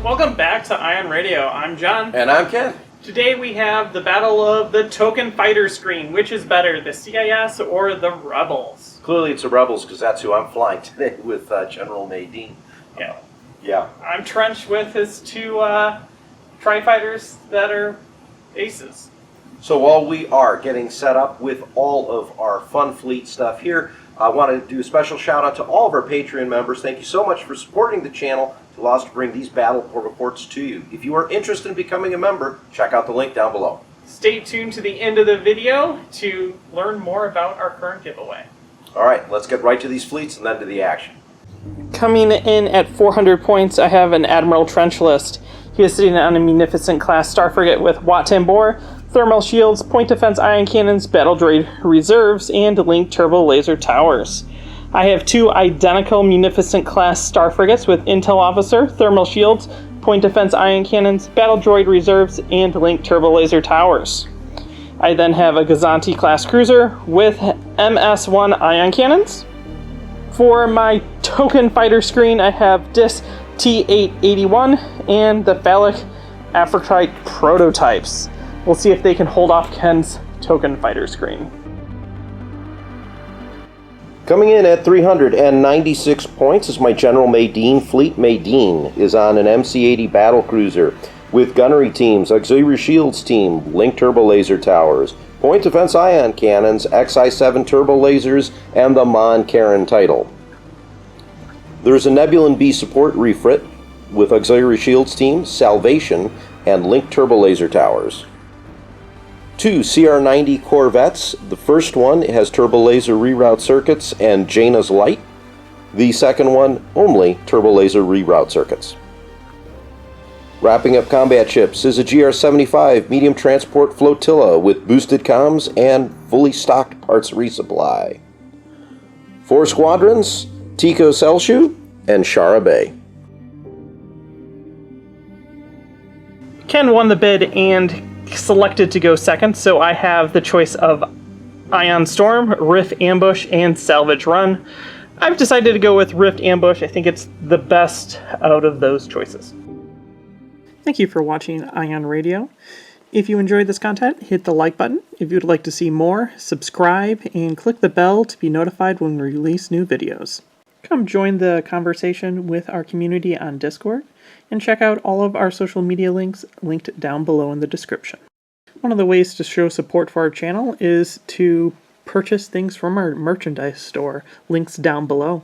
Welcome back to Ion Radio. I'm John. And I'm Ken. Today we have the battle of the token fighter screen. Which is better, the CIS or the Rebels? Clearly it's the Rebels, because that's who I'm flying today with General Madine. Yeah. I'm Trench with his two tri-fighters that are aces. So while we are getting set up with all of our fun fleet stuff here, I want to do a special shout out to all of our Patreon members. Thank you so much for supporting the channel to allow us to bring these battle reports to you. If you are interested in becoming a member, check out the link down below. Stay tuned to the end of the video to learn more about our current giveaway. Alright, let's get right to these fleets and then to the action. Coming in at 400 points, I have an Admiral Trench list. He is sitting on a Munificent class star frigate with Watt Tambor, thermal shields, point defense ion cannons, battle droid reserves, and linked turbo laser towers. I have two identical Munificent class star frigates with intel officer, thermal shields, point defense ion cannons, battle droid reserves, and linked turbo laser towers. I then have a Gazanti class cruiser with MS-1 ion cannons. For my token fighter screen, I have DIS T881 and the phallic Aphrodite prototypes. We'll see if they can hold off Ken's token fighter screen. Coming in at 396 points is my General Madine fleet. Madine is on an MC80 battlecruiser with gunnery teams, auxiliary shields team, linked turbo laser towers, point defense ion cannons, XI-7 turbo lasers, and the Mon Caron title. There's a Nebulan B support refit with auxiliary shields team, salvation, and linked turbo laser towers. Two CR-90 Corvettes. The first one has turbo laser reroute circuits and Jaina's light. The second one, only turbo laser reroute circuits. Wrapping up combat ships is a GR-75 medium transport flotilla with boosted comms and fully stocked parts resupply. 4 squadrons, Tico Selshu and Shara Bay. Ken won the bid and selected to go second, so I have the choice of Ion Storm, Rift Ambush, and Salvage Run. I've decided to go with Rift Ambush. I think it's the best out of those choices. Thank you for watching Ion Radio. If you enjoyed this content, hit the like button. If you'd like to see more, subscribe and click the bell to be notified when we release new videos. Come join the conversation with our community on Discord, and check out all of our social media links linked down below in the description. One of the ways to show support for our channel is to purchase things from our merchandise store, links down below.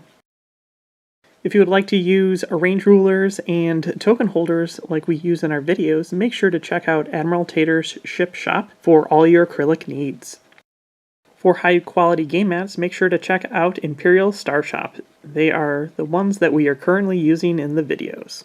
If you would like to use arrange rulers and token holders like we use in our videos, make sure to check out Admiral Tater's ship shop for all your acrylic needs. For high quality game mats, make sure to check out Imperial Star Shop. They are the ones that we are currently using in the videos.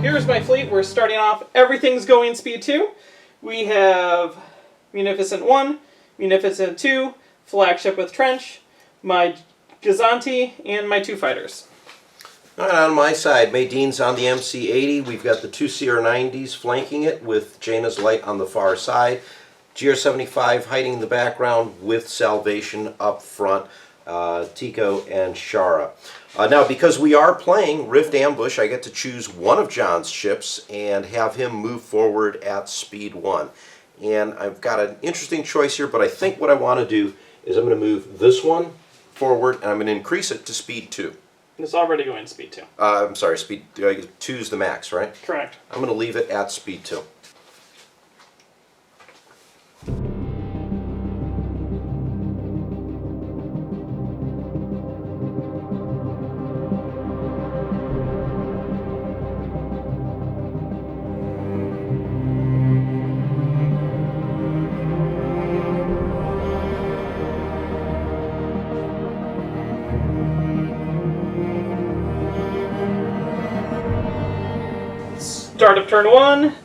Here's my fleet. We're starting off, everything's going speed 2. We have Munificent 1, Munificent 2, flagship with trench, my Gazanti, and my 2 fighters. All right, on my side, Madine's on the MC80. We've got the two CR90s flanking it with Jaina's Light on the far side. GR75 hiding in the background with Salvation up front, Tico and Shara. Now, because we are playing Rift Ambush, I get to choose one of John's ships and have him move forward at speed 1. And I've got an interesting choice here, but I think what I want to do is I'm going to move this one forward and I'm going to increase it to speed 2. It's already going to speed 2. I'm sorry, speed 2 is the max, right? Correct. I'm going to leave it at speed 2. Start of turn 1.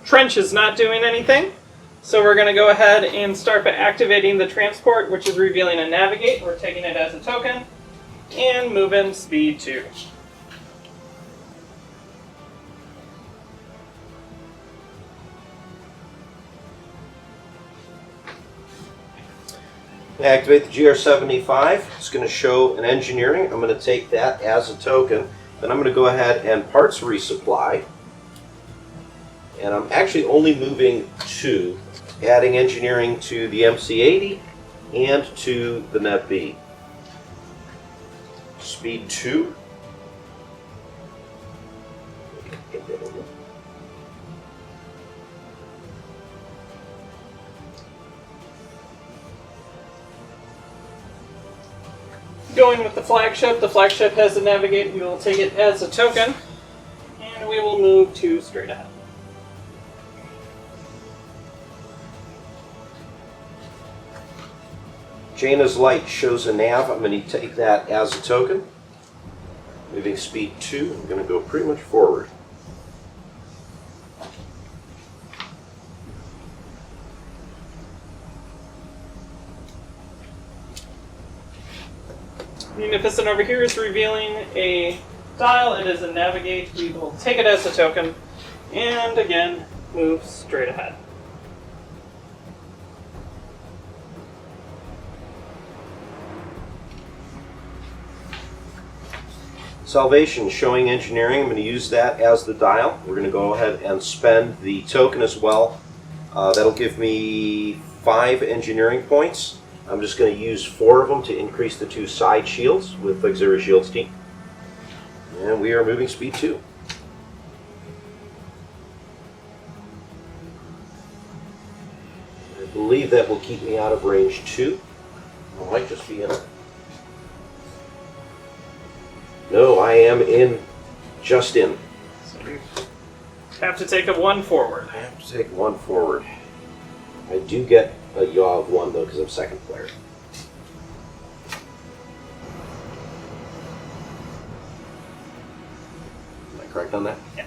Trench is not doing anything. So we're going to go ahead and start by activating the transport, which is revealing a navigate. We're taking it as a token. And moving speed 2. Activate the GR75. It's going to show an engineering. I'm going to take that as a token. Then I'm going to go ahead and parts resupply. And I'm actually only moving 2, adding engineering to the MC80 and to the Net B. Speed 2. Going with the flagship has a navigate. We will take it as a token. And we will move 2 straight ahead. Jaina's Light shows a nav. I'm going to take that as a token. Moving speed 2, I'm going to go pretty much forward. Munificent over here is revealing a dial. It is a navigate. We will take it as a token. And again, move straight ahead. Salvation showing engineering. I'm going to use that as the dial. We're going to go ahead and spend the token as well. That'll give me 5 engineering points. I'm just going to use 4 of them to increase the 2 side shields with auxiliary shields team. And we are moving speed 2. I believe that will keep me out of range 2. I might just be in it. No, I am in, just in. So you have to take a 1 forward. I have to take 1 forward. I do get a yaw of 1 though, because I'm second player. Am I correct on that? Yeah.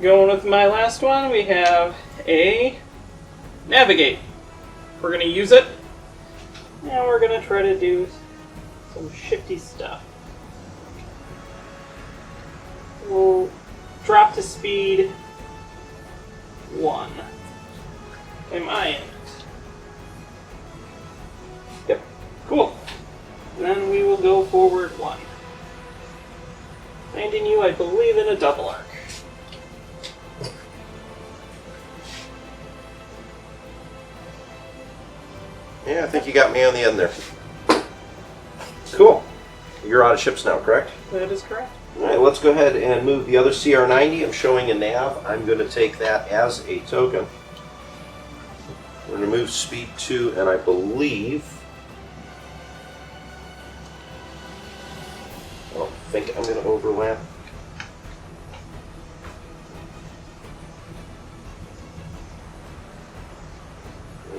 Going with my last one, we have a navigate. We're going to use it. Now we're going to try to do some shifty stuff. We'll drop to speed 1. Am I in it? Yep. Cool. And then we will go forward 1. Landing you, I believe, in a double arc. Yeah, I think you got me on the end there. Cool. You're out of ships now, correct? That is correct. All right, let's go ahead and move the other CR90. I'm showing a nav. I'm going to take that as a token. We're going to move speed 2, and I believe... I think I'm going to overlap.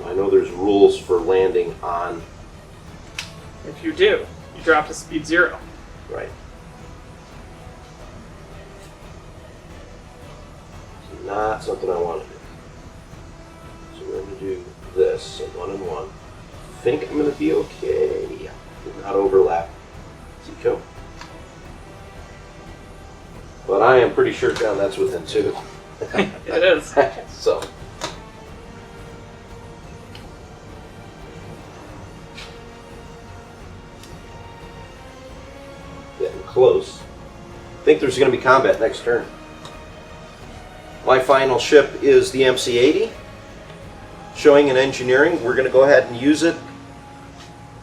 I know there's rules for landing on... If you do, you drop to speed 0. Right. So not something I want to do. So we're going to do this, so 1 and 1. think I'm going to be okay. Yeah, did not overlap Zico. But I am pretty sure, John, that's within 2. It is. So. Getting close. I think there's going to be combat next turn. My final ship is the MC80. Showing in engineering, we're going to go ahead and use it.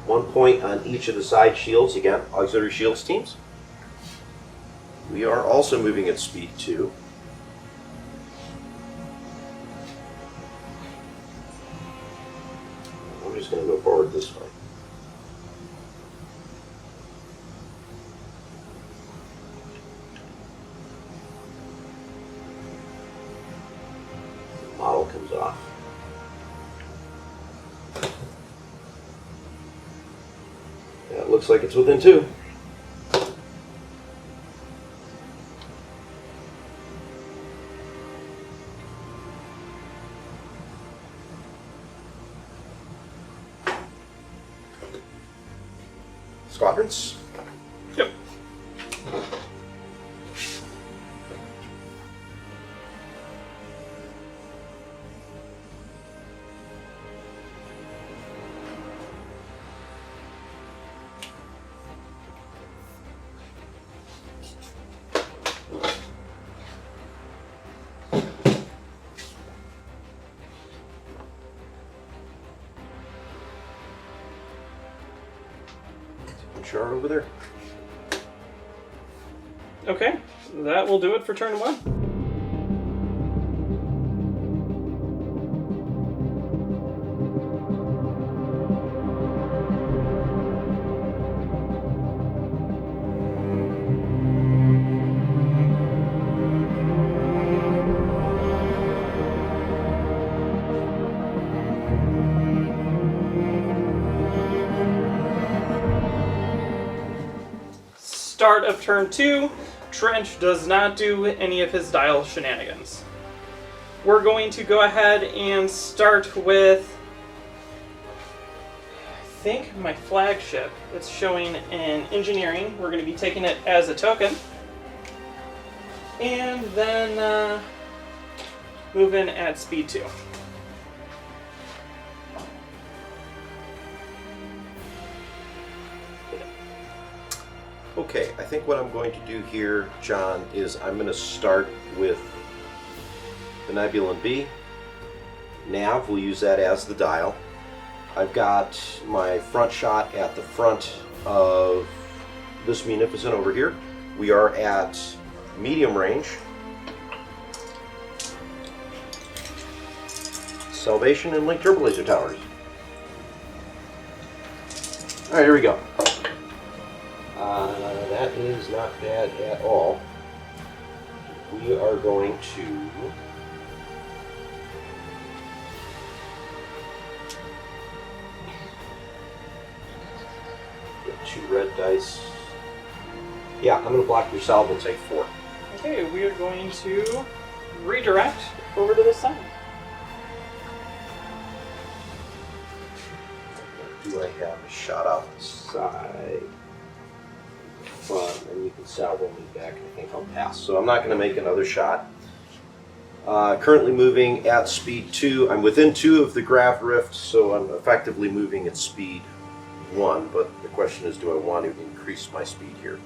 1 point on each of the side shields. Again, auxiliary shields teams. We are also moving at speed 2. I'm just going to go forward this way. Model comes off. Yeah, it looks like it's within 2. Squadrons? Yep. Chart over there. Okay, that will do it for turn 1. Start of turn 2, Trench does not do any of his dial shenanigans. We're going to go ahead and start with, I think, my flagship. It's showing in engineering. We're going to be taking it as a token. And then move in at speed 2. Okay, I think what I'm going to do here, John, is I'm going to start with the Nebulan B. Nav, we'll use that as the dial. I've got my front shot at the front of this Munificent over here. We are at medium range. Salvation and Link Turbo Laser Towers. Alright, here we go. That is not bad at all. We are going to get 2 red dice. Yeah, I'm going to block your salve and take 4. Okay, we are going to redirect over to this side. Do I have a shot out the side? And you can salvo me back. I think I'll pass. So I'm not going to make another shot. Currently moving at speed 2. I'm within 2 of the grav rift, so I'm effectively moving at speed 1. But the question is, do I want to increase my speed here?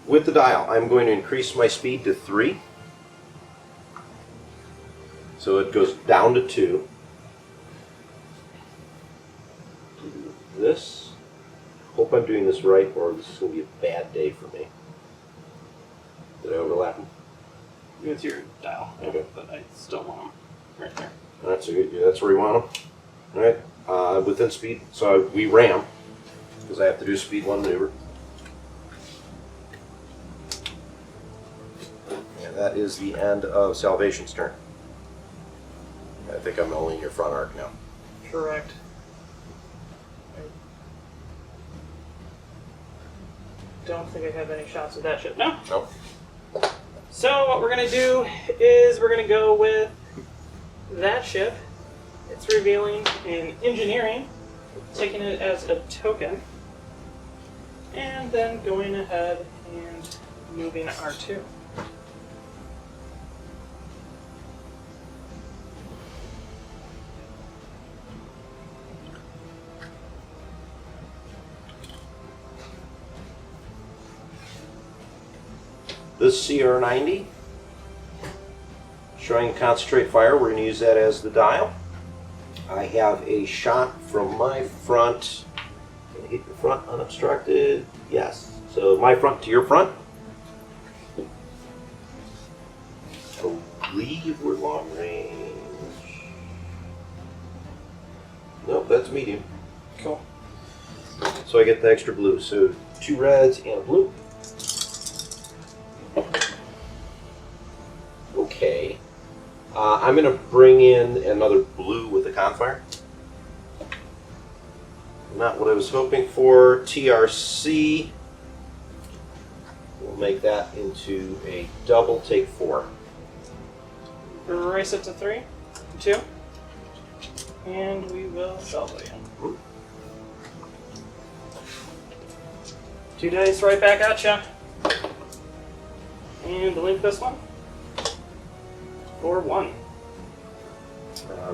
With the dial, I'm going to increase my speed to 3. So it goes down to 2. Do this. Hope I'm doing this right, or this is going to be a bad day for me. Did I overlap them? It's your dial, Okay. but I still want them right there. That's good. Yeah, that's where you want them. All right. Within speed, so we ram because I have to do a speed 1 maneuver. And that is the end of Salvation's turn. I think I'm only in your front arc now. Correct. I don't think I have any shots with that ship. No? Nope. So what we're going to do is we're going to go with that ship. It's revealing in engineering, taking it as a token, and then going ahead and moving R2. This CR90, showing concentrate fire, we're going to use that as the dial. I have a shot from my front. Can I hit the front unobstructed? Yes. So my front to your front. I believe we're long range. Nope, that's medium. Cool. So I get the extra blue. So 2 reds and a blue. Okay. I'm going to bring in another blue with a confire. Not what I was hoping for. TRC. We'll make that into a double, take 4. Race it to 3, 2, and we will salvage. 2 dice right back at ya. And link this one for 1.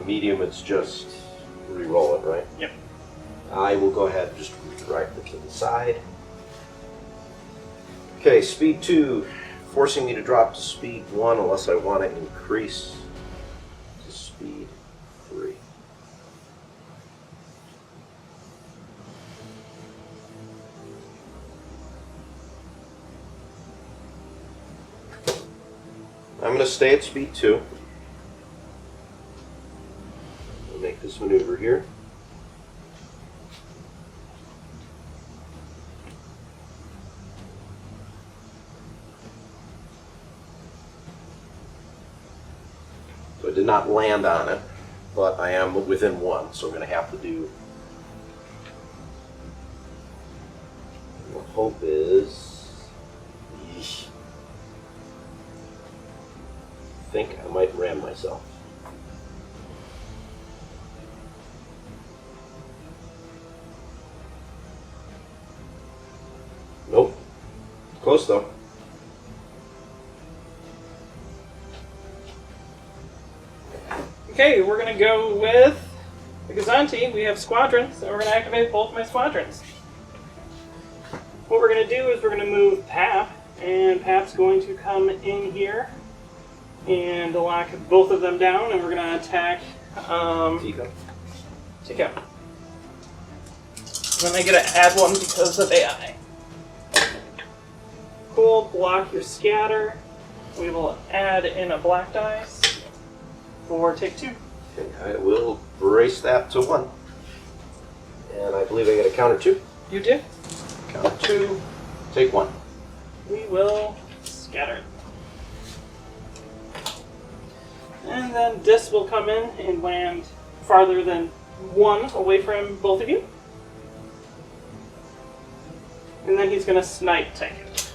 Medium, it's just re-roll it, right? Yep. I will go ahead and just redirect it to the side. Okay, speed 2, forcing me to drop to speed 1 unless I want to increase to speed 3. I'm going to stay at speed 2. I'll make this maneuver here. So I did not land on it, but I am within 1, so I'm going to have to do. The hope is. Yeesh. I think I might ram myself. Nope. Close though. Okay, we're going to go with the Gazanti. We have squadrons, and we're going to activate both my squadrons. What we're going to do is we're going to move Pap, and Pap's going to come in here and lock both of them down, and we're going to attack Tico. Then I get to add 1 because of AI. Cool, block your scatter. We will add in a black dice for take 2. Okay, I will brace that to 1. And I believe I get a counter 2. You do? Counter 2, take 1. We will scatter. And then this will come in and land farther than 1 away from both of you. And then he's going to snipe take it.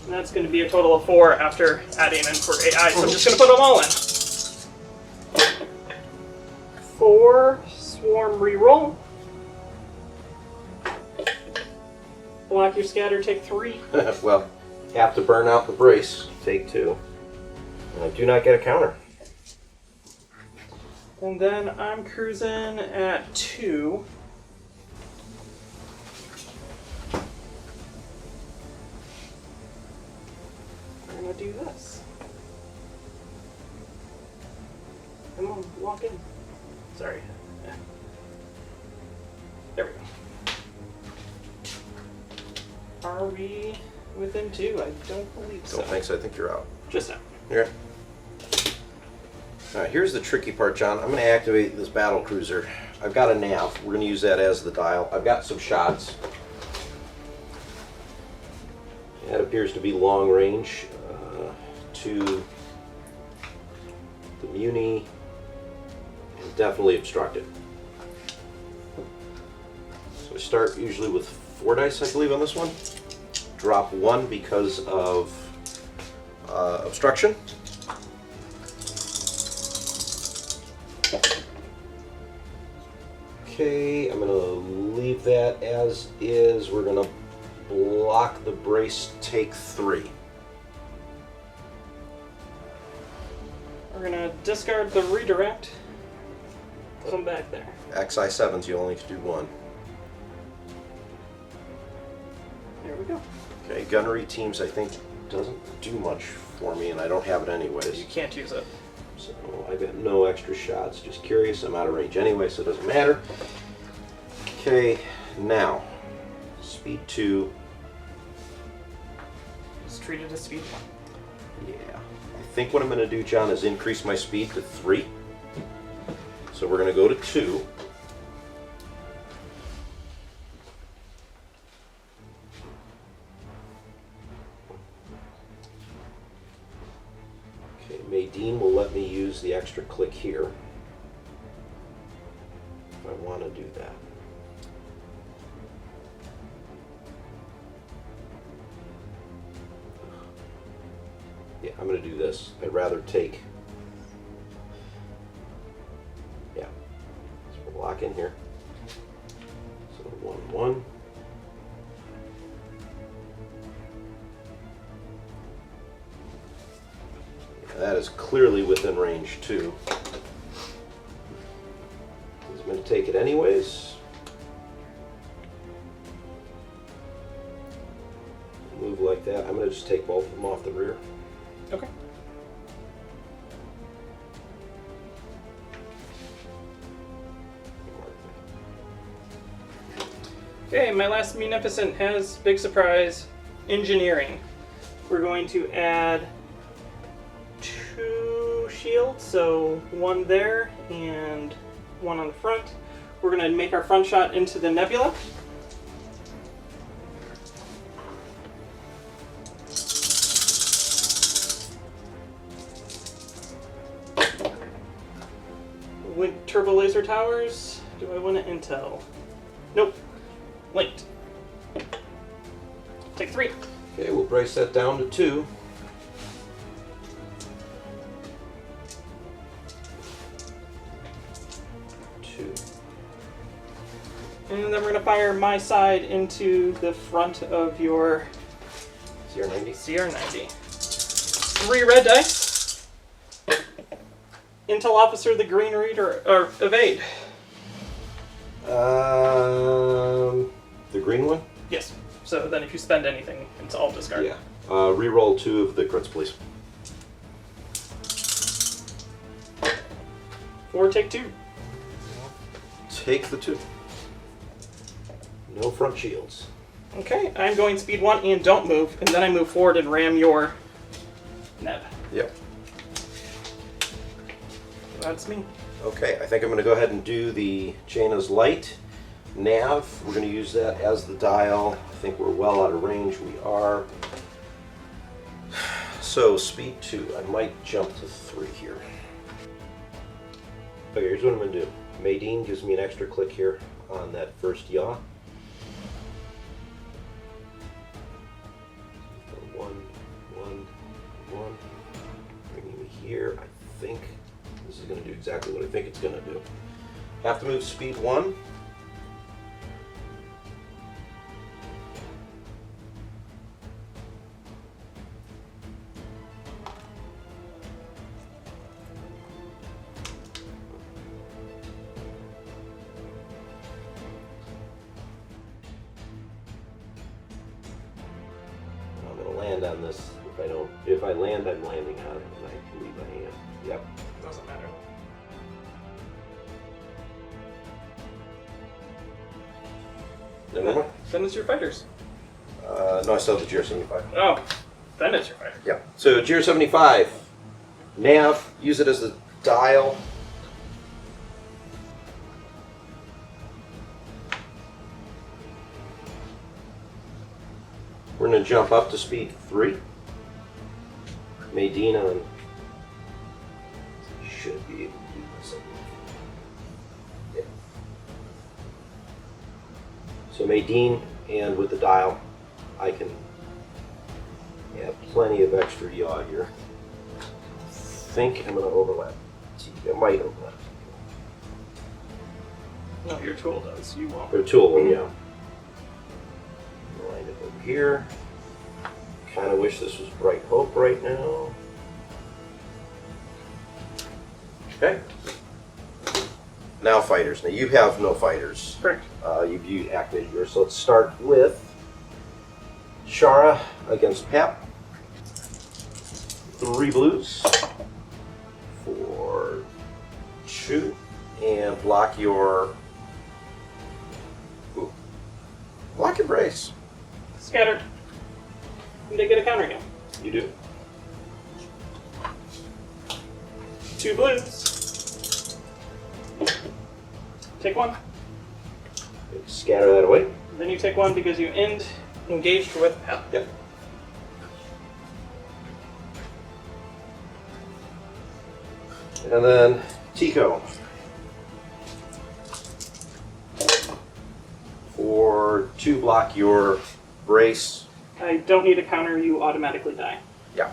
And that's going to be a total of 4 after adding in for AI, so I'm just going to put them all in. 4 swarm reroll. Block your scatter, take 3. Well, have to burn out the brace, take 2. And I do not get a counter. And then I'm cruising at 2. I'm gonna do this. Come on, walk in. Sorry. There we go. Are we within 2? I don't believe so. Don't think so. I think you're out. Just out. Here. Alright, here's the tricky part, John. I'm going to activate this battle cruiser. I've got a nav. We're going to use that as the dial. I've got some shots. That appears to be long range to the Muni, and definitely obstructed. So I start usually with 4 dice, I believe, on this one. drop 1 because of obstruction. Okay, I'm going to leave that as is. We're going to block the brace, take 3. We're going to discard the redirect. Come back there. XI7s, you only need to do 1. There we go. Okay, gunnery teams I think doesn't do much for me, and I don't have it anyways. You can't use it. So I've got no extra shots. Just curious, I'm out of range anyway, so it doesn't matter. Okay, now, speed 2. It's treated as speed 1. Yeah. I think what I'm going to do, John, is increase my speed to 3. So we're going to go to 2. Okay, Madine will let me use the extra click here if I want to do that. Yeah, I'm going to do this. I'd rather take... Yeah. So we'll lock in here. So 1, 1. Yeah, that is clearly within range, too. I'm going to take it anyways. Move like that. I'm going to just take both of them off the rear. Okay. Okay, my last Munificent has, big surprise, engineering. We're going to add 2 shields, so 1 there and 1 on the front. We're going to make our front shot into the nebula. Turbo laser towers. Do I want an intel? Nope. Linked. Take 3. Okay, we'll brace that down to 2. And then we're going to fire my side into the front of your CR90. CR90. 3 red dice. Intel officer, the green reader, or evade. The green one? Yes. So then if you spend anything, it's all discard. Yeah. Reroll 2 of the crits, please. 4, take 2. Take the 2. No front shields. Okay, I'm going speed 1 and don't move, and then I move forward and ram your neb. Yep. That's me. Okay, I think I'm going to go ahead and do the Jaina's light. Nav, we're going to use that as the dial. I think we're well out of range. We are. So, speed 2. I might jump to 3 here. Okay, here's what I'm going to do. Madine gives me an extra click here on that first yaw. 1, 1, 1. Bringing me here. I think this is going to do exactly what I think it's going to do. Have to move speed 1. I'm going to land on this. If I land, I'm landing on it, and I believe I am. Yep. Doesn't matter. Never mind. Then it's your fighters. No, I still have the GR75. Oh, then it's your fighter. Yeah. So GR75, nav, use it as the dial. We're going to jump up to speed 3. Madine on. Should be able to do this. Yeah. So Madine, and with the dial, I can Yeah, plenty of extra yaw here. I think I'm going to overlap. It might overlap. No, your tool does. You won't. Or two of them, yeah. Line it over here. Kind of wish this was Bright Hope right now. Okay. Now fighters. Now you have no fighters. Correct. You've activated yours. So let's start with Shara against Pep. 3 blues for 2, and block your brace. Scattered. And they get a counter again. You do. 2 blues. Take 1. Scatter that away. Then you take 1 because you end engaged with Pep. Yep. And then Tico. For 2, block your brace. I don't need a counter, you automatically die. Yeah.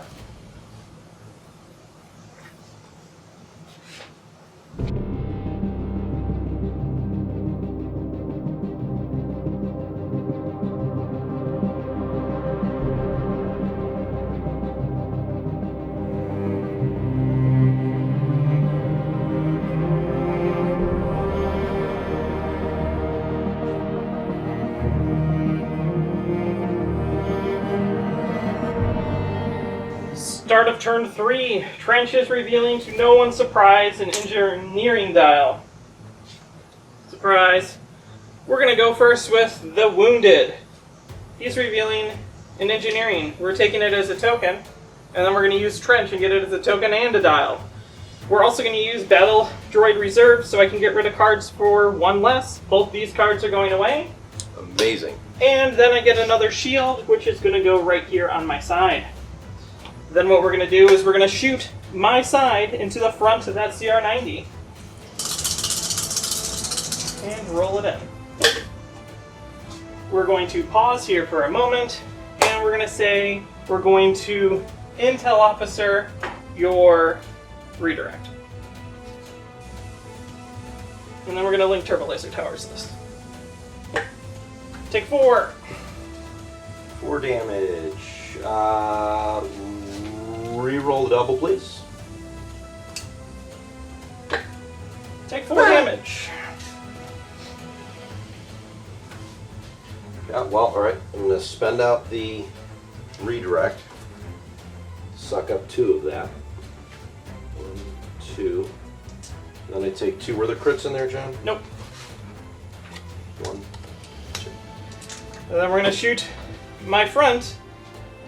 Start of turn 3. Trenches revealing to no one's surprise an engineering dial. Surprise. We're going to go first with the Wounded. He's revealing an engineering. We're taking it as a token, and then we're going to use Trench and get it as a token and a dial. We're also going to use Battle Droid Reserve so I can get rid of cards for 1 less. Both these cards are going away. Amazing. And then I get another shield, which is going to go right here on my side. Then what we're going to do is we're going to shoot my side into the front of that CR90. And roll it in. We're going to pause here for a moment, and we're going to say we're going to Intel Officer your redirect. And then we're going to link Turbo Laser Towers this. Take 4. 4 damage. Reroll the double, please. Take 4 damage. Yeah, well, alright. I'm going to spend out the redirect. Suck up 2 of that. 1, 2. Then I take 2. Were there crits in there, John? Nope. 1, 2. And then we're going to shoot my front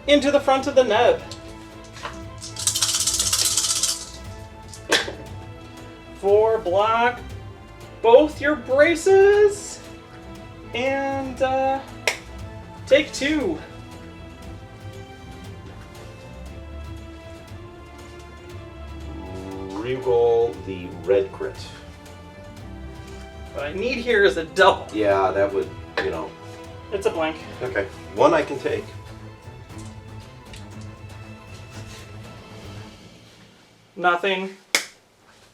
into the front of the neb. 4, block both your braces, and take 2. Reroll the red crit. What I need here is a double. Yeah, that would, you know. It's a blank. Okay. 1 I can take. Nothing.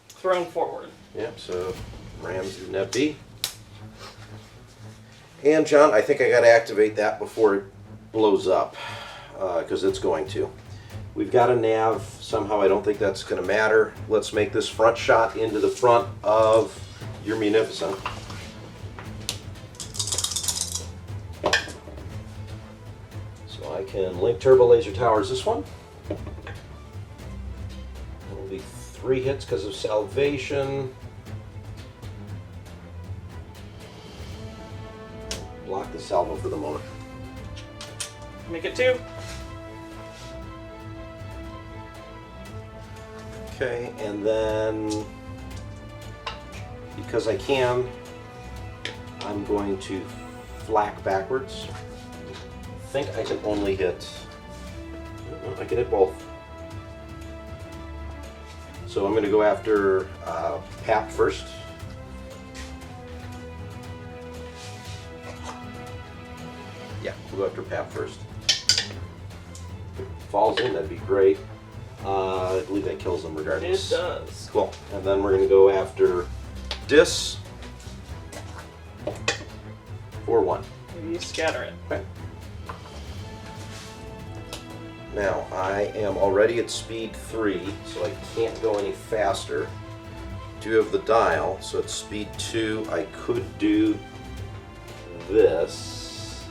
Thrown forward. Yep, so Rams in net B. And John, I think I got to activate that before it blows up, because it's going to. We've got a nav. Somehow I don't think that's going to matter. Let's make this front shot into the front of your Munificent. So I can link Turbo Laser Towers this one. It'll be 3 hits because of salvation. Block the salvo for the moment. Make it 2. Okay, and then because I can, I'm going to flak backwards. I think I can only hit. I can hit both. So I'm going to go after Pap first. Yeah, we'll go after Pap first. falls in, that'd be great. I believe that kills them regardless. It does. Cool. And then we're going to go after Dis for 1. You scatter it. Okay. Now, I am already at speed 3, so I can't go any faster. Do have the dial, so at speed 2, I could do this.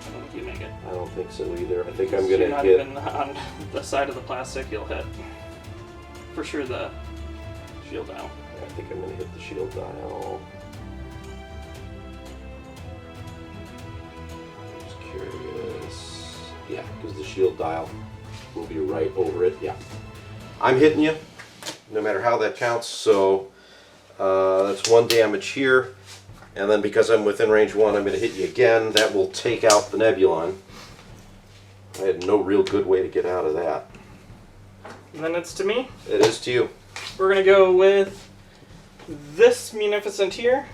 I don't think you make it. I don't think so either. I think I'm going You're to not hit... even on the side of the plastic, you'll hit. For sure the shield dial. I think I'm going to hit the shield dial. Just curious. Yeah, because the shield dial will be right over it. Yeah. I'm hitting you, no matter how that counts. So that's 1 damage here. And then because I'm within range 1, I'm going to hit you again. That will take out the Nebulon. I had no real good way to get out of that. And then it's to me. It is to you. We're going to go with this Munificent here.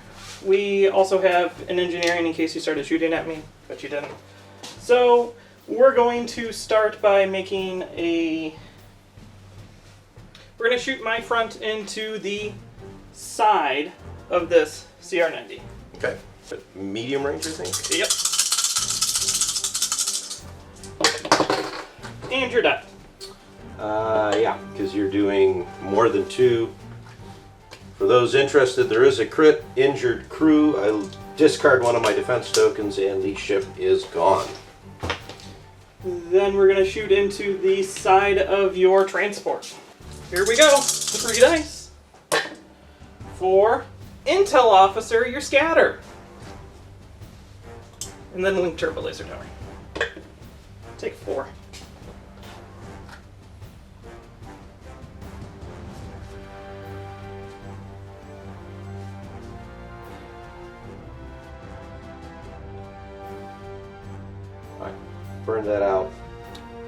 We also have an engineering in case you started shooting at me, but you didn't. So we're going to start by making a... We're going to shoot my front into the side of this CR90. Okay. But medium range, I think? Yep. And you're done. Yeah, because you're doing more than 2. For those interested, there is a crit injured crew. I discard one of my defense tokens and the ship is gone. Then we're going to shoot into the side of your transport. Here we go. 3 dice. For Intel Officer, your scatter. And then Link Turbo Laser Tower. Take 4. Alright, burn that out.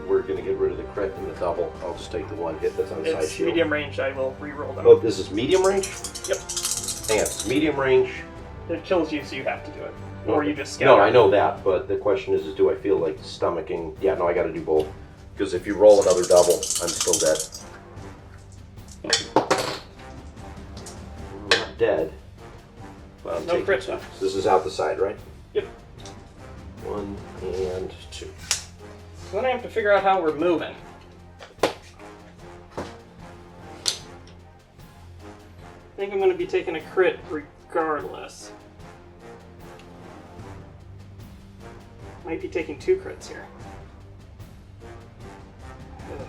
We're going to get rid of the crit and the double. I'll just take the 1 hit that's on the side It's shield. medium range. I will re-roll them. Oh, this is medium range? Yep. Hang on, it's medium range. It kills you, so you have to do it. Or you just scatter. No, I know that, but the question is do I feel like stomaching? Yeah, no, I got to do both. Because if you roll another double, I'm still dead. I'm not dead. But I'm No taking crit, 2. though. So this is out the side, right? Yep. 1 and 2. So then I have to figure out how we're moving. I think I'm going to be taking a crit regardless. Might be taking 2 crits here. Ugh.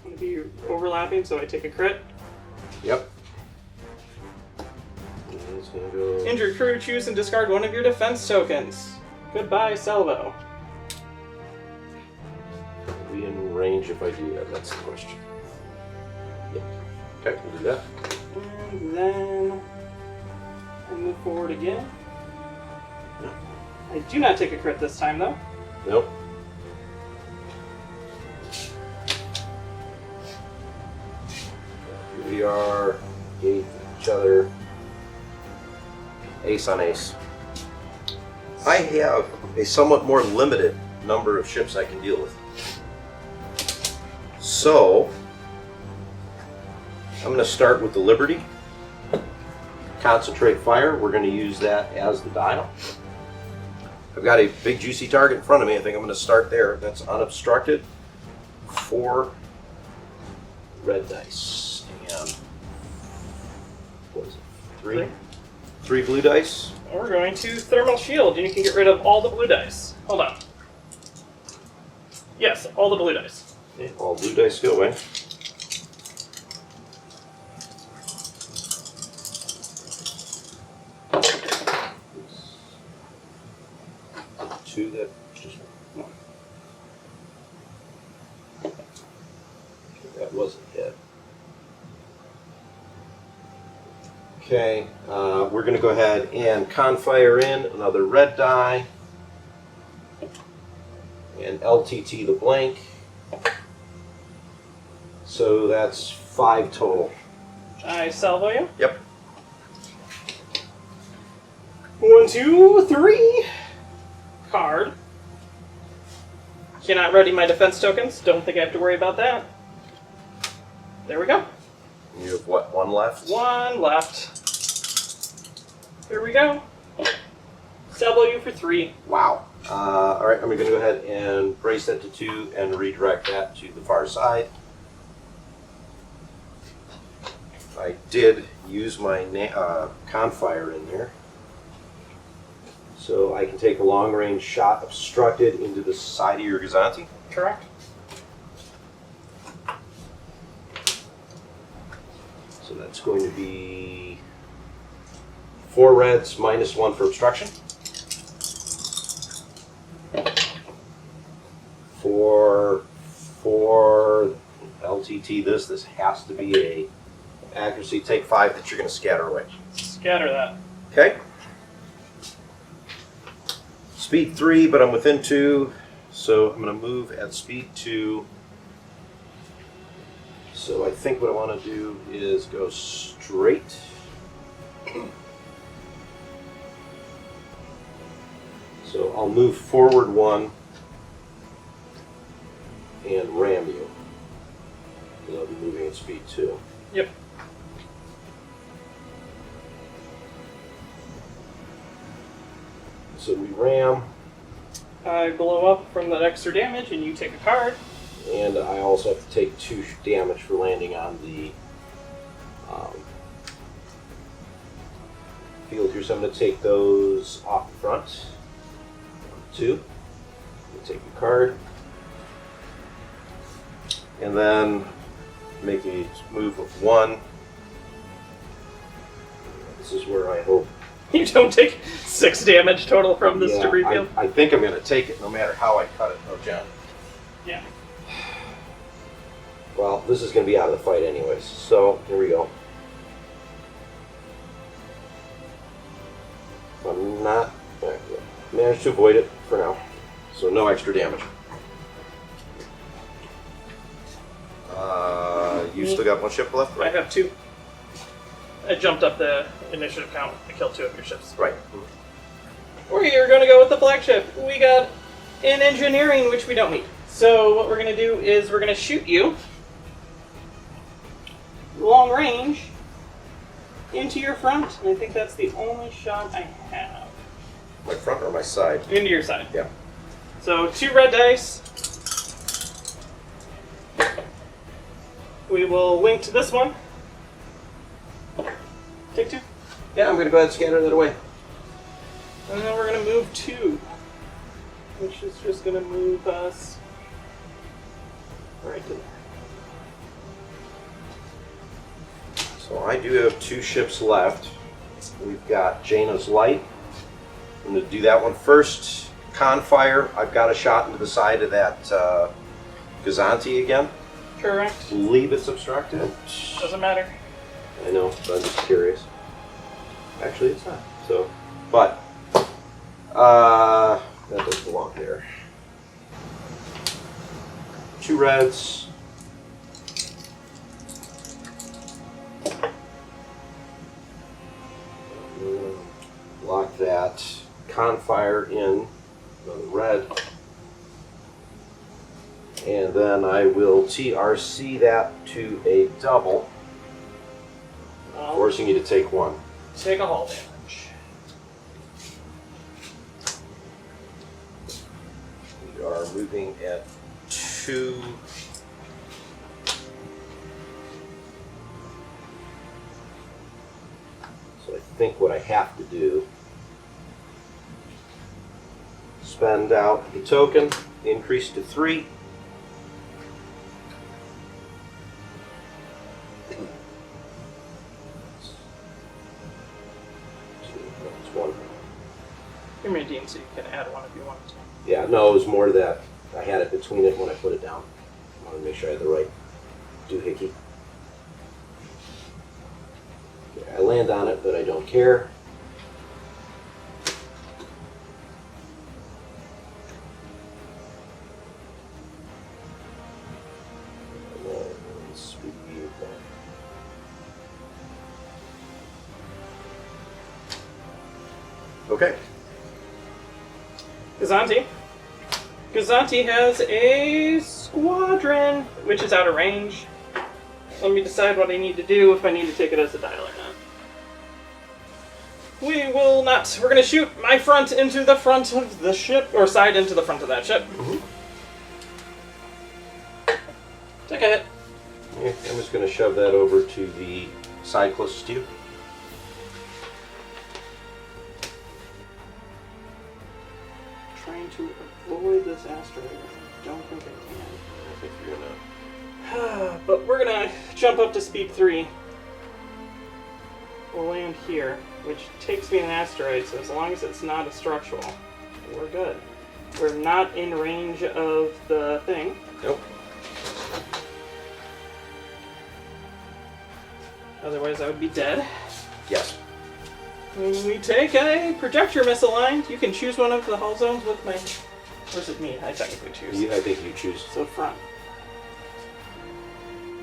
I'm going to be overlapping, so I take a crit. Yep. It's going to go... Injured crew, choose and discard one of your defense tokens. Goodbye, Salvo. Are we in range if I do that? That's the question. Yep. Okay, we'll do that. And then I move forward again. I do not take a crit this time, though. Nope. Here we are. Engage each other. Ace on ace. I have a somewhat more limited number of ships I can deal with. So, I'm going to start with the Liberty. Concentrate fire. We're going to use that as the dial. I've got a big juicy target in front of me. I think I'm going to start there. That's unobstructed. 4 red dice. And what is it? 3? 3 blue dice. We're going to Thermal Shield, and you can get rid of all the blue dice. Hold on. Yes, all the blue dice. Okay, all blue dice go away. Two that just one. That wasn't hit. Okay, we're going to go ahead and confire in another red die and LTT the blank. So that's 5 total. I salvo you. Yep. 1, 2, 3. Card. Cannot ready my defense tokens. Don't think I have to worry about that. There we go. You have what, one left? One left. Here we go. Salvo you for 3. Wow. All right, I'm going to go ahead and brace that to 2 and redirect that to the far side. I did use my confire in there. So I can take a long-range shot obstructed into the side of your Gazanti. Correct. So that's going to be 4 reds, -1 for obstruction. For LTT, this has to be a accuracy. Take 5 that you're going to scatter away. Scatter that. Okay. Speed 3, but I'm within 2, so I'm going to move at speed 2. So I think what I want to do is go straight. So I'll move forward 1 and ram you. Because I'll be moving at speed 2. Yep. So we ram, I blow up from that extra damage, and you take a card. and I also have to take 2 damage for landing on the field here. So I'm going to take those off the front. 2. Take a card. And then make a move of 1. This is where I hope. You don't take 6 damage total from this debris field. I think I'm going to take it no matter how I cut it. Oh, John. Yeah. Well, this is going to be out of the fight anyways. So here we go. I'm not. Managed to avoid it for now. So no extra damage. You still got 1 ship left, I right? have 2. I jumped up the initiative count. I killed 2 of your ships. Right. We are going to go with the flagship. We got an engineering, which we don't need. So what we're going to do is we're going to shoot you long range into your front. And I think that's the only shot I have. My front or my side? Into your side. Yeah. So 2 red dice. We will link to this one. Take 2. Yeah, I'm going to go ahead and scatter that away. And then we're going to move 2. Which is just going to move us right to there. So I do have 2 ships left. We've got Jaina's Light. I'm going to do that one first. Confire. I've got a shot into the side of that Gazanti again. Correct. Believe it's obstructed. Doesn't matter. I know, but I'm just curious. Actually, it's not. So, but that doesn't belong there. 2 reds. Lock that. Confire in another red. And then I will TRC that to a double, forcing you to take 1. Take a hull damage. We are moving at 2. So I think what I have to do, spend out the token, increase to 3. You're Madine, so you can add 1 if you want to. Yeah, no, it was more that I had it between it when I put it down. I wanted to make sure I had the right doohickey. Okay, I land on it, but I don't care. Okay. Kazanti, Gazanti has a squadron, which is out of range. Let me decide what I need to do, if I need to take it as a dial or not. We will not. We're going to shoot my front into the front of the ship, or side into the front of that ship. Take a hit. Yeah, I'm just going to shove that over to the side closest to you. Trying to avoid this asteroid. I don't think I can. I think you're going to... But we're gonna jump up to speed 3. We'll land here, which takes me an asteroid, so as long as it's not a structural, we're good. We're not in range of the thing. Nope. Otherwise I would be dead. Yes. When we take a projector misaligned, you can choose one of the hull zones with my... Or is it me? I technically choose. I think you choose. So front.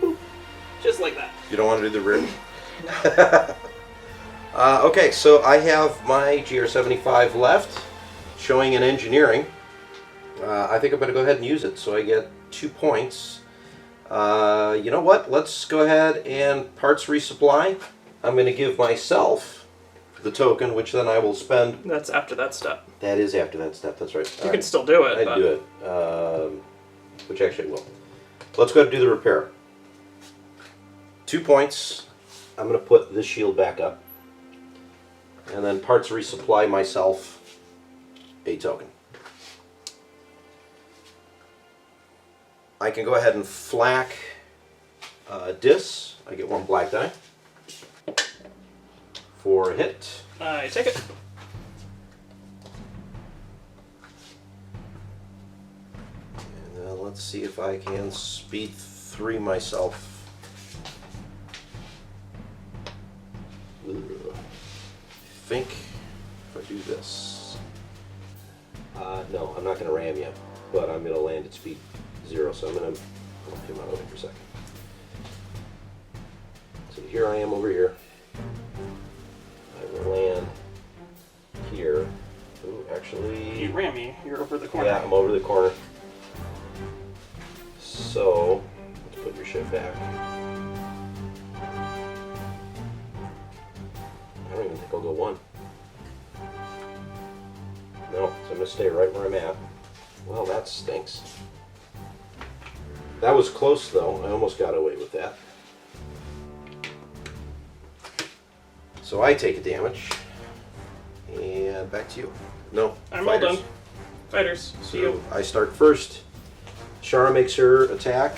Boop. Just like that. You don't want to do the rear? Okay, so I have my GR75 left, showing in engineering. I think I'm going to go ahead and use it, so I get 2 points. You know what? Let's go ahead and parts resupply. I'm going to give myself the token, which then I will spend. That's after that step. That is after that step, that's right. You can still do it. I'd do it, which actually I will. Let's go ahead and do the repair. 2 points. I'm going to put this shield back up. And then parts resupply myself a token. I can go ahead and flak dis. I get 1 black die for a hit. I take it. And let's see if I can speed 3 myself. Ugh. I think if I do this, no, I'm not going to ram you, but I'm going to land at speed 0, so I'm going to come out for a second. So here I am over here. I will land here. Ooh, actually... You ram me, you're over the corner. Yeah, I'm over the corner. So, let's put your ship back. I don't even think I'll go 1. No, so I'm going to stay right where I'm at. Well, that stinks. That was close, though. I almost got away with that. So I take a damage. And back to you. No, I'm fighters. all done. Fighters, see you. So I start first. Shara makes her attack.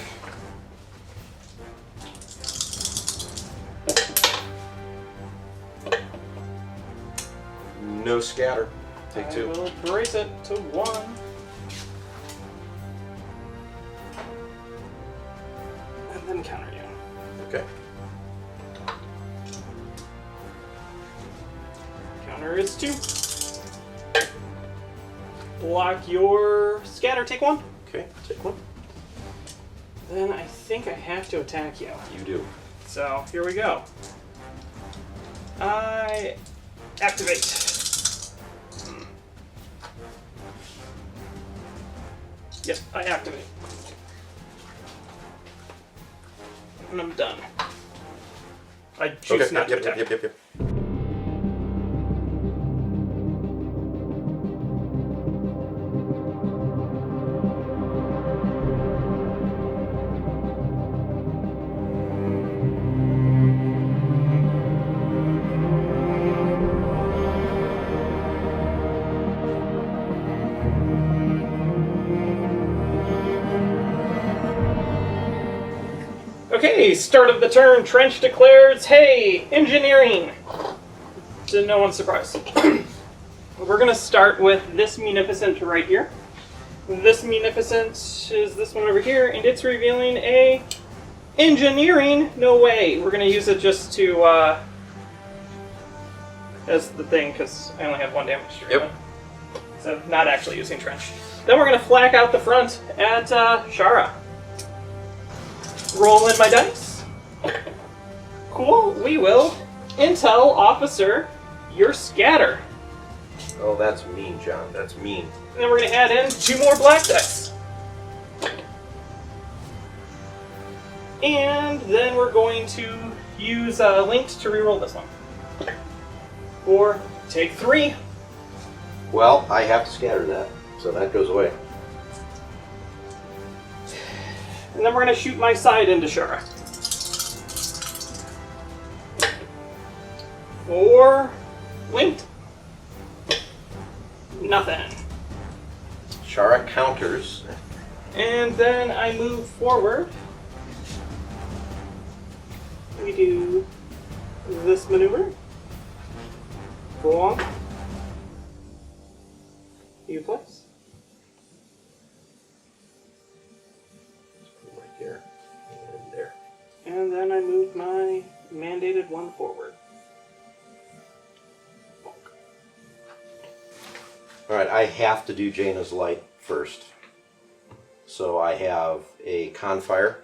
No scatter. Take 2. I will brace it to 1. And then counter you. Okay. Counter is 2. Block your scatter, take 1. Okay, take 1. Then I think I have to attack you. You do. So, here we go. I activate. Yep, I activate. And I'm done. I choose not to attack. Yep. Okay, start of the turn, Trench declares, hey, engineering! To no one's surprise. We're going to start with this Munificent right here. This Munificent is this one over here, and it's revealing a engineering, no way. We're going to use it just to, as the thing, because I only have 1 damage to Yep. So not actually using Trench. Then we're going to flak out the front at Shara. Roll in my dice. Cool, we will. Intel officer, your scatter. Oh, that's mean, John. That's mean. And then we're going to add in 2 more black dice. And then we're going to use Linked to reroll this one. Or take 3. Well, I have to scatter that, so that goes away. And then we're going to shoot my side into Shara. 4. Linked. Nothing. Shara counters. And then I move forward. We do this maneuver. Go on. You place. Right there. And there. And then I move my mandated 1 forward. Alright, I have to do Jaina's Light first. So I have a Confire.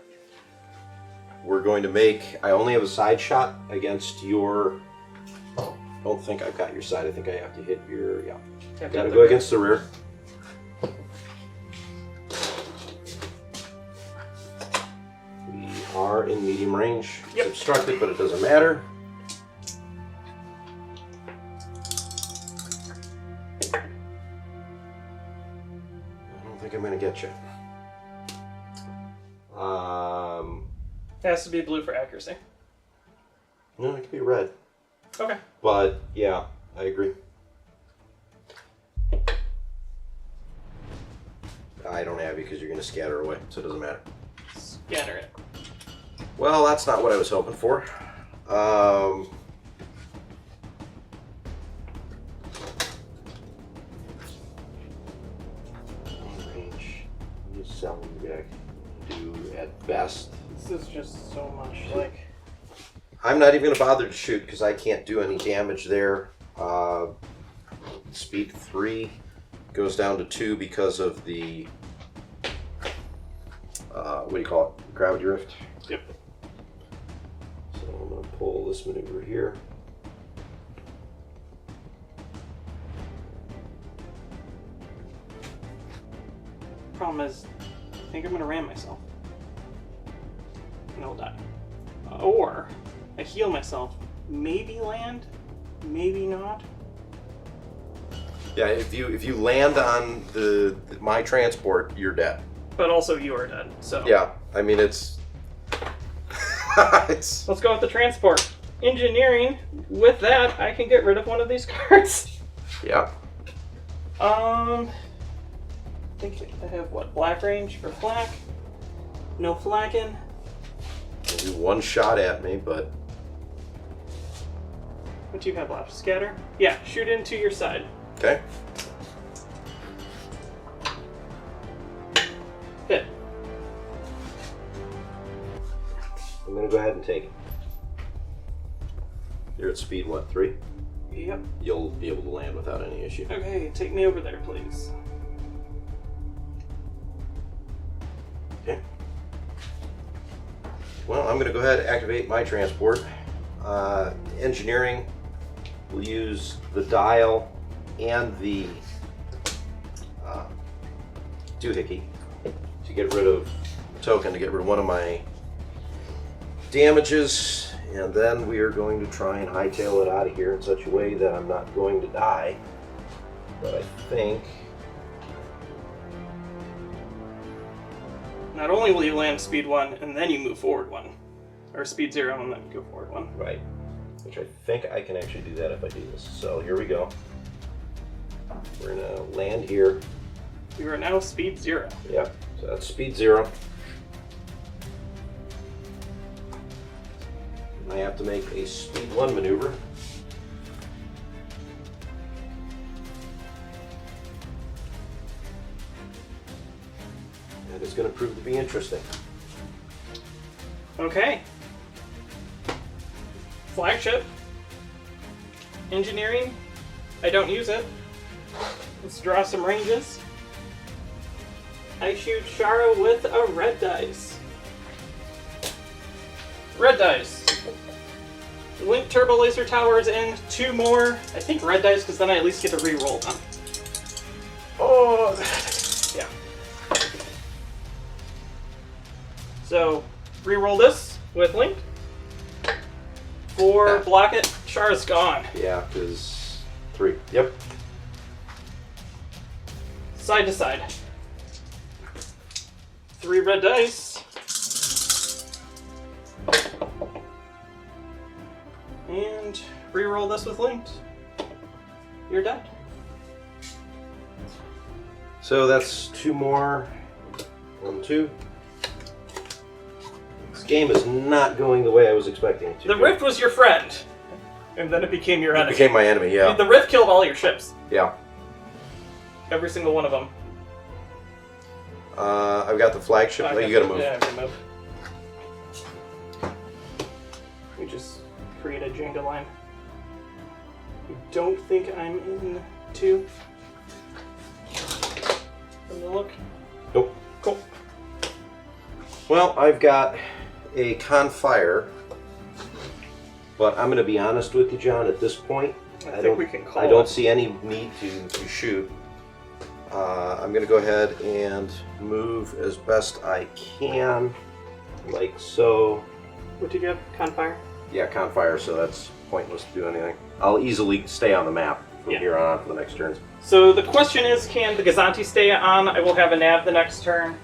We're going to make... I only have a side shot against your... I don't think I've got your side. I think I have to hit your... Yeah. Gotta go against the rear. We are in medium range. Yep. It's obstructed, but it doesn't matter. I don't think I'm going to get you. It has to be blue for accuracy. No, it could be red. Okay. But, yeah, I agree. I don't have you because you're going to scatter away, so it doesn't matter. Scatter it. Well, that's not what I was hoping for. Range. You sell me back. Do at best. This is just so much like... I'm not even going to bother to shoot because I can't do any damage there. Speed 3 goes down to 2 because of the what do you call it? Gravity drift. Yep. So I'm going to pull this maneuver here. Problem is, I think I'm going to ram myself. And I'll die. Or I heal myself. Maybe land, maybe not. Yeah, if you land on my transport, you're dead. But also you are dead, so... Yeah, I mean it's... Let's go with the transport. Engineering, with that, I can get rid of one of these cards. Yeah. I think I have, what, black range for flak? No flacking. Maybe one shot at me, but... What do you have left? Scatter? Yeah, shoot into your side. Okay. Hit. I'm going to go ahead and take it. You're at speed, what, 3? Yep. You'll be able to land without any issue. Okay, take me over there, please. Okay. Well, I'm going to go ahead and activate my transport. Engineering will use the dial and the doohickey to get rid of the token, to get rid of one of my damages, and then we are going to try and hightail it out of here in such a way that I'm not going to die. But I think... Not only will you land speed 1 and then you move forward 1, or speed 0 and then go forward 1. Right. Which I think I can actually do that if I do this. So here we go. We're going to land here. You are now speed 0. Yep. So that's speed 0. And I have to make a speed 1 maneuver. That is going to prove to be interesting. Okay. Flagship. Engineering. I don't use it. Let's draw some ranges. I shoot Shara with a red dice. Red dice. Link turbo laser towers and 2 more. I think red dice because then I at least get to re-roll them. Oh, yeah. So, re-roll this with Link. 4, block it. Char's gone. Yeah, because 3. Yep. Side to side. 3 red dice. And re-roll this with Linked. You're dead. So that's 2 more. 1, 2. This game is not going the way I was expecting it to. The Rift was your friend. And then it became your enemy. It became my enemy, yeah. The Rift killed all your ships. Yeah. Every single one of them. I've got the flagship. Oh, you gotta move. Yeah, I can move. We just create a Jenga line. I don't think I'm in 2. From the look. Nope. Cool. Well, I've got a Confire, but I'm going to be honest with you, John. At this point, I think we can call I don't it. see any need to shoot. I'm going to go ahead and move as best I can, like so. What did you have? Confire? Yeah, Confire, so that's pointless to do anything. I'll easily stay on the map from here on for the next turns. So the question is, can the Gazanti stay on? I will have a nav the next turn.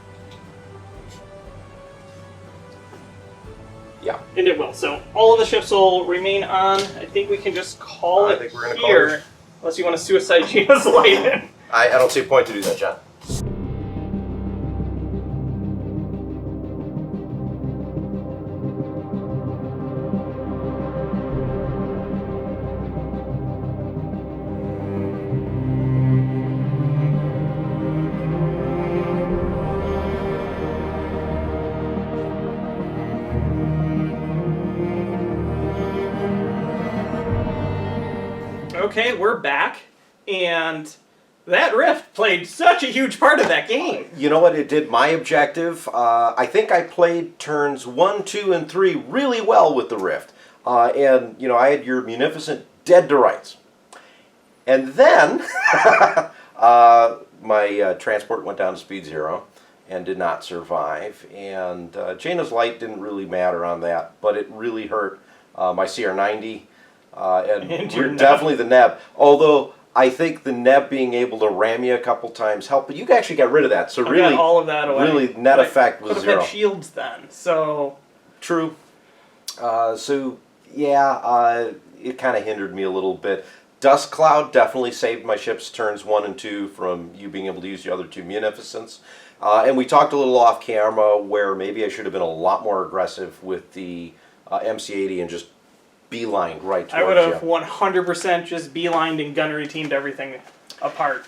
Yeah. And it will. So all of the ships will remain on. I think we can just call it I think we're gonna here. call it. Unless you want to suicide Gina's light in. I don't see a point to do that, John. Okay, we're back. And that Rift played such a huge part of that game. You know what? It did my objective. I think I played turns 1, 2, and 3 really well with the Rift. And, you know, I had your Munificent dead to rights. And then my transport went down to speed 0 and did not survive. And Jaina's Light didn't really matter on that, but it really hurt my CR90 and definitely the Neb. Although I think the Neb being able to ram you a couple times helped, but you actually got rid of that. So I really, got all of that away. Really, net effect was could have 0. had shields then. So True. So yeah, it kind of hindered me a little bit. Dust Cloud definitely saved my ship's turns 1 and 2 from you being able to use the other 2 Munificents. And we talked a little off camera where maybe I should have been a lot more aggressive with the MC80 and just beelined right towards you. I would have 100% just beelined and gunnery teamed everything apart.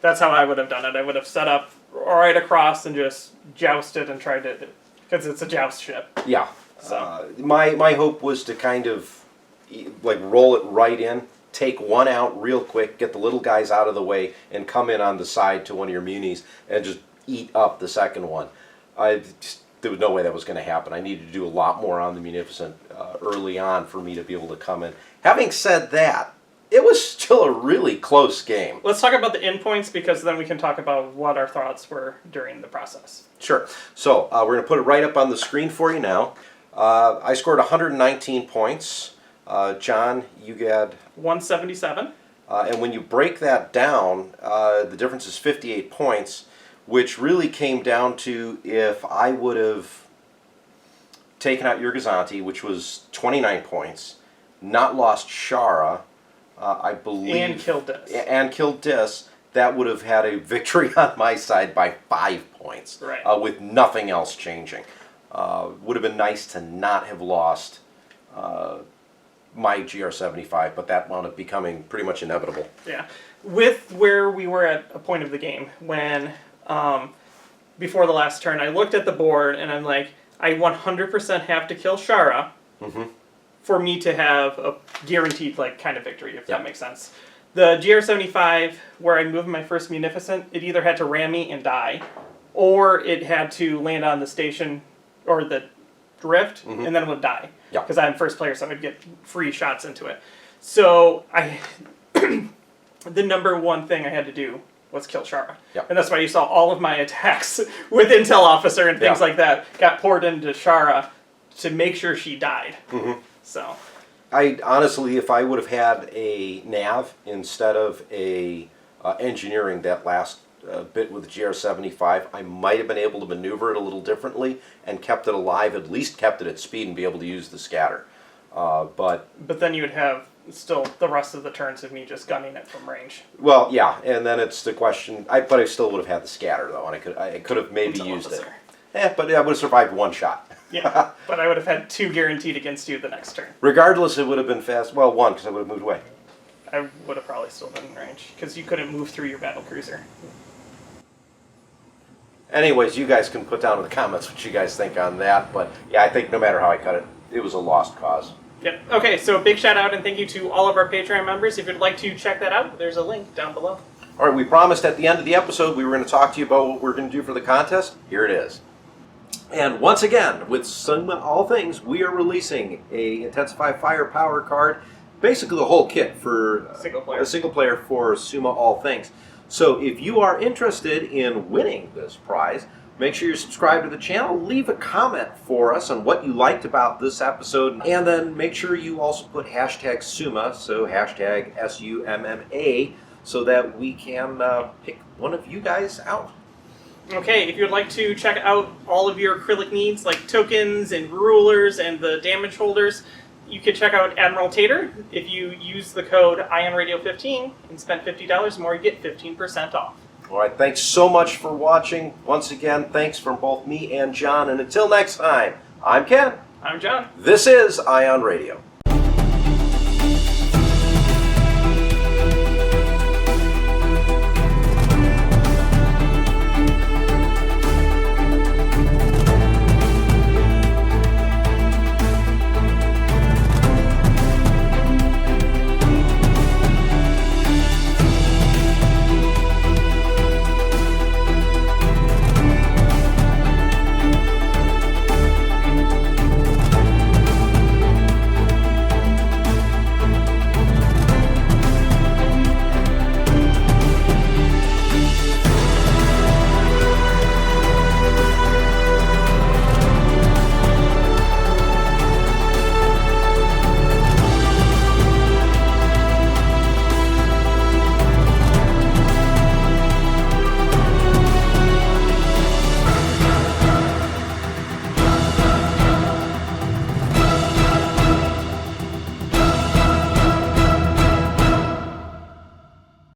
That's how I would have done it. I would have set up right across and just jousted and tried to, because it's a joust ship. Yeah. So. My hope was to kind of like roll it right in, take one out real quick, get the little guys out of the way, and come in on the side to one of your munis and just eat up the second one. There was no way that was going to happen. I needed to do a lot more on the Munificent early on for me to be able to come in. Having said that, it was still a really close game. Let's talk about the endpoints, because then we can talk about what our thoughts were during the process. Sure. So we're going to put it right up on the screen for you now. I scored 119 points. John, you got 177. And when you break that down, the difference is 58 points, which really came down to if I would have taken out your Gazanti, which was 29 points, not lost Shara, I believe. And killed Dis. And killed Dis, that would have had a victory on my side by 5 points, right. With nothing else changing. Would have been nice to not have lost my GR75, but that wound up becoming pretty much inevitable. Yeah. With where we were at a point of the game, when, before the last turn, I looked at the board and I'm like, I 100% have to kill Shara for me to have a guaranteed, like, kind of victory, if that makes sense. The GR75, where I moved my first Munificent, it either had to ram me and die, or it had to land on the station, or the drift, and then it would die. Yeah. Because I'm first player, so I would get free shots into it. So the number one thing I had to do was kill Shara. Yep. And that's why you saw all of my attacks with Intel Officer and things Yeah. like that got poured into Shara to make sure she died. Mm-hmm. So, I honestly, if I would have had a nav instead of a engineering that last bit with the GR75, I might have been able to maneuver it a little differently and kept it alive, at least kept it at speed and be able to use the scatter. But then you would have still the rest of the turns of me just gunning it from range. well, yeah, and then it's the question. But I still would have had the scatter though, and I could have maybe Intel used Officer. it. But I would have survived one shot. Yeah, but I would have had 2 guaranteed against you the next turn. Regardless, it would have been fast. Well, 1 because I would have moved away. I would have probably still been in range because you couldn't move through your battle cruiser. Anyways, you guys can put down in the comments what you guys think on that. But yeah, I think no matter how I cut it, it was a lost cause. Yep. Okay, so big shout out and thank you to all of our Patreon members. If you'd like to check that out, there's a link down below. All right, we promised at the end of the episode we were going to talk to you about what we're going to do for the contest. Here it is. And once again, with Summa All Things, we are releasing a Intensify Firepower card, basically the whole kit for Single-player. a single player for Summa All Things. So if you are interested in winning this prize, make sure you're subscribed to the channel, leave a comment for us on what you liked about this episode, and then make sure you also put hashtag Summa, so hashtag SUMMA, so that we can pick one of you guys out. Okay, if you'd like to check out all of your acrylic needs, like tokens and rulers and the damage holders, you can check out Admiral Tater. If you use the code IONRadio15 and spend $50 more, you get 15% off. All right, thanks so much for watching. Once again, thanks from both me and John, and until next time, I'm Ken. I'm John. This is Ion Radio.